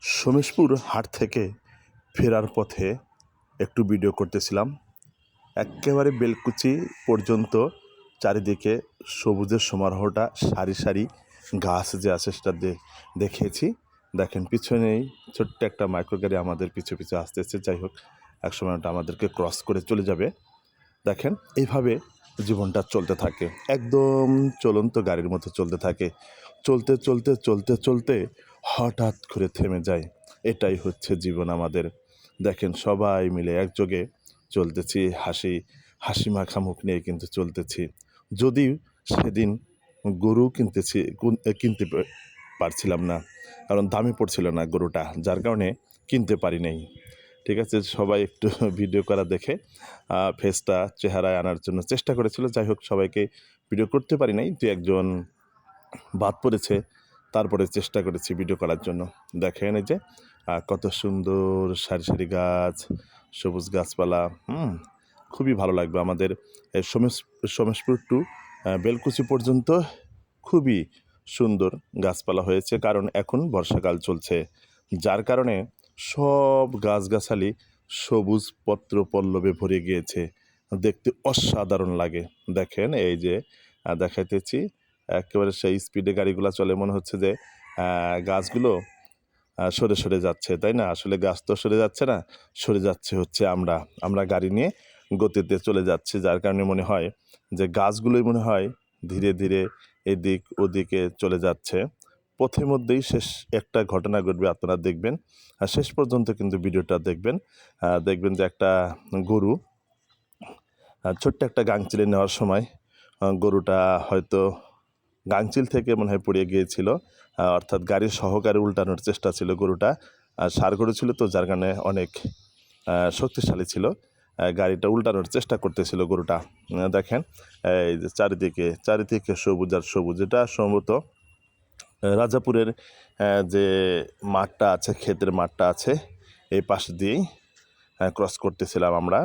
সোমেশপুর হাট থেকে ফেরার পথে একটু ভিডিও করতেছিলাম। এক্কেবারে বেলকুচি পর্যন্ত চারিদিকে সবুজের সমারোহটা, সারি সারি গাছ যে আছে সেটা দেখিয়েছি। দেখেন পিছনেই ছোট্ট একটা মাইক্রো গাড়ি আমাদের পিছু পিছু আসতেছে। যাই হোক, একসময় ওটা আমাদেরকে ক্রস করে চলে যাবে। দেখেন এইভাবে জীবনটা চলতে থাকে, একদম চলন্ত গাড়ির মতো চলতে থাকে। চলতে চলতে চলতে চলতে হঠাৎ করে থেমে যায়। এটাই হচ্ছে জীবন আমাদের। দেখেন সবাই মিলে একযোগে চলতেছি, হাসি মাখা মুখ নিয়ে কিন্তু চলতেছি। যদিও সেদিন গরু কিনতে পারছিলাম না, কারণ দামে পড়ছিল না গরুটা, যার কারণে কিনতে পারি নাই। ঠিক আছে, সবাই একটু ভিডিও করা দেখে ফেসটা চেহারায় আনার জন্য চেষ্টা করেছিল। যাই হোক, সবাইকে ভিডিও করতে পারি নাই, দু একজন বাদ পড়েছে। তারপরে চেষ্টা করেছি ভিডিও করার জন্য। দেখেন এই যে কত সুন্দর সারি সারি গাছ, সবুজ গাছপালা। খুবই ভালো লাগবে আমাদের এই সোমেশপুর টু বেলকুচি পর্যন্ত খুবই সুন্দর গাছপালা হয়েছে, কারণ এখন বর্ষাকাল চলছে, যার কারণে সব গাছগাছালি সবুজ পত্র পল্লবে ভরে গিয়েছে। দেখতে অসাধারণ লাগে। দেখেন এই যে দেখাইতেছি, একেবারে সেই স্পিডে গাড়িগুলো চলে, মনে হচ্ছে যে গাছগুলো সরে সরে যাচ্ছে, তাই না? আসলে গাছ তো সরে যাচ্ছে না, সরে যাচ্ছে হচ্ছে আমরা গাড়ি নিয়ে গতিতে চলে যাচ্ছি, যার কারণে মনে হয় যে গাছগুলোই মনে হয় ধীরে ধীরে এদিক ওদিকে চলে যাচ্ছে। পথের মধ্যেই শেষ একটা ঘটনা ঘটবে, আপনারা দেখবেন। আর শেষ পর্যন্ত কিন্তু ভিডিওটা দেখবেন। দেখবেন যে একটা গরু ছোট্ট একটা গাংচিলে নেওয়ার সময় গরুটা হয়তো গাংচিল থেকে মনে হয় পড়ে গিয়েছিল, অর্থাৎ গাড়ির সহকারে উল্টানোর চেষ্টা ছিল। গরুটা ষাঁড় গরু ছিল তো, যার কারণে অনেক শক্তিশালী ছিল। গাড়িটা উল্টানোর চেষ্টা করতেছিল গরুটা। দেখেন এই যে চারিদিকে সবুজ আর সবুজ। এটা সম্ভবত রাজাপুরের যে মাঠটা আছে, ক্ষেতের মাঠটা আছে, এই পাশ দিয়েই ক্রস করতেছিলাম আমরা।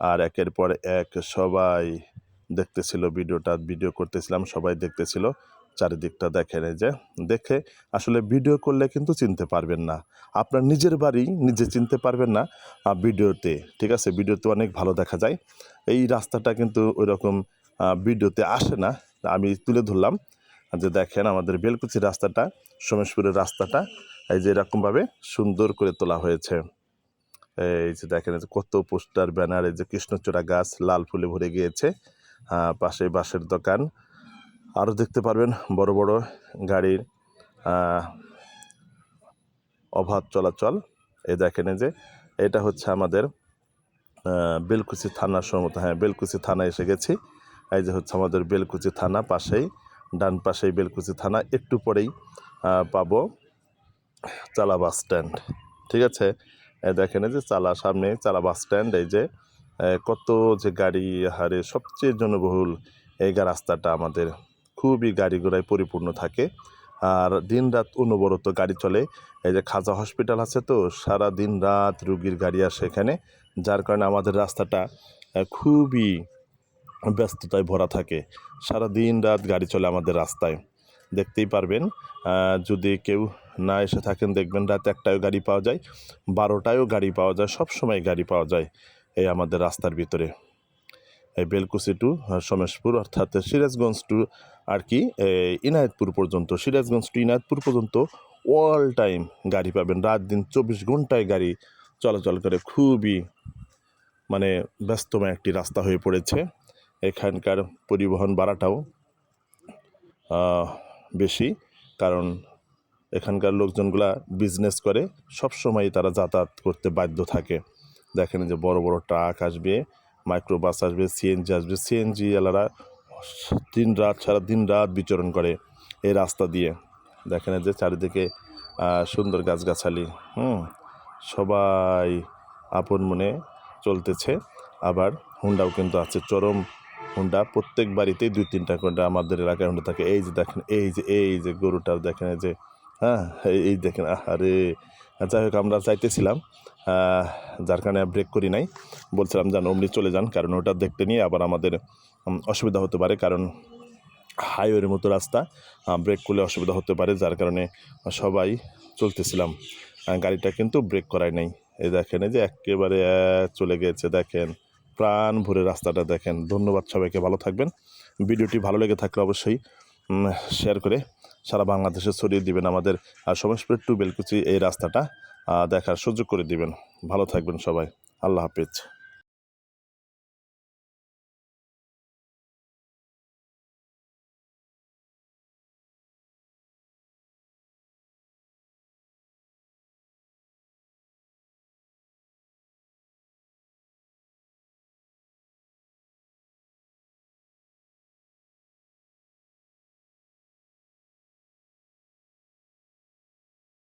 আর একের পর এক সবাই দেখতেছিল ভিডিও করতেছিলাম, সবাই দেখতেছিল চারিদিকটা। দেখেন এই যে দেখে আসলে ভিডিও করলে কিন্তু চিনতে পারবেন না, আপনার নিজের বাড়ি নিজে চিনতে পারবেন না ভিডিওতে। ঠিক আছে, ভিডিওতে অনেক ভালো দেখা যায়, এই রাস্তাটা কিন্তু ওই রকম ভিডিওতে আসে না। আমি তুলে ধরলাম যে দেখেন আমাদের বেলকুচির রাস্তাটা, সোমেশপুরের রাস্তাটা এই যে এরকমভাবে সুন্দর করে তোলা হয়েছে। এই যে দেখেন কত পোস্টার ব্যানার, এই যে কৃষ্ণচূড়া গাছ লাল ফুলে ভরে গিয়েছে। পাশে বাঁশের দোকান, আরও দেখতে পারবেন বড় বড় গাড়ির অবাধ চলাচল। এই দেখেন যে এটা হচ্ছে আমাদের বেলকুচি থানার সম্মত। হ্যাঁ, বেলকুচি থানা এসে গেছি। এই যে হচ্ছে আমাদের বেলকুচি থানা, পাশেই ডান পাশেই বেলকুচি থানা, একটু পরেই পাবো চালা বাস স্ট্যান্ড। ঠিক আছে, দেখেন এই যে সামনে চালা বাস স্ট্যান্ড। এই যে কত যে গাড়ি, হারে সবচেয়ে জনবহুল এই রাস্তাটা আমাদের, খুবই গাড়ি ঘোড়ায় পরিপূর্ণ থাকে, আর দিন রাত অনবরত গাড়ি চলে। এই যে খাজা হসপিটাল আছে তো, সারা দিন রাত রুগীর গাড়ি আসে এখানে, যার কারণে আমাদের রাস্তাটা খুবই ব্যস্ততায় ভরা থাকে। সারা দিন রাত গাড়ি চলে আমাদের রাস্তায়, দেখতেই পারবেন। যদি কেউ না এসে থাকেন, দেখবেন রাত 1টায়ও গাড়ি পাওয়া যায়, 12টায়ও গাড়ি পাওয়া যায়, সব সময় গাড়ি পাওয়া যায় এই আমাদের রাস্তার ভিতরে। এই বেলকুচি টু সোমেশপুর, অর্থাৎ সিরাজগঞ্জ টু আর কি ইনায়েতপুর পর্যন্ত, সিরাজগঞ্জ টু ইনায়েতপুর পর্যন্ত অল টাইম গাড়ি পাবেন। রাত দিন 24 ঘন্টায় গাড়ি চলাচল করে। খুবই মানে ব্যস্তময় একটি রাস্তা হয়ে পড়েছে। এখানকার পরিবহন ভাড়াটাও বেশি, কারণ এখানকার লোকজনগুলা বিজনেস করে, সবসময় তারা যাতায়াত করতে বাধ্য থাকে। দেখেন যে বড় বড় ট্রাক আসবে, মাইক্রো বাস আসবে, সিএনজি আসবে। সিএনজি এলারা সারা দিন রাত বিচরণ করে এই রাস্তা দিয়ে। দেখেন যে চারিদিকে সুন্দর গাছগাছালি, সবাই আপন মনে চলতেছে। আবার হুন্ডাও কিন্তু আছে, চরম হুন্ডা, প্রত্যেক বাড়িতেই 2-3টা করে আমাদের এলাকায় হুন্ডা থাকে। এই যে দেখেন এই যে গরুটা দেখেন, এই যে এই দেখেন, আরে যাই হোক, আমরা চাইতেছিলাম, যার কারণে ব্রেক করি নাই, বলছিলাম যান অমনি চলে যান, কারণ ওটা দেখতে নিয়ে আবার আমাদের অসুবিধা হতে পারে, কারণ হাইওয়ের মতো রাস্তা, ব্রেক করলে অসুবিধা হতে পারে, যার কারণে সবাই চলতেছিলাম। গাড়িটা কিন্তু ব্রেক করায় নাই। এই দেখেন, এই যে একেবারে চলে গিয়েছে, দেখেন প্রাণ ভরে রাস্তাটা দেখেন। ধন্যবাদ সবাইকে, ভালো থাকবেন। ভিডিওটি ভালো লেগে থাকলে অবশ্যই শেয়ার করে সারা বাংলাদেশে ছড়িয়ে দিবেন। আমাদের সমাজপুর টু বেলকুচি এই রাস্তাটা দেখার সুযোগ করে দিবেন। ভালো থাকবেন সবাই, আল্লাহ হাফেজ।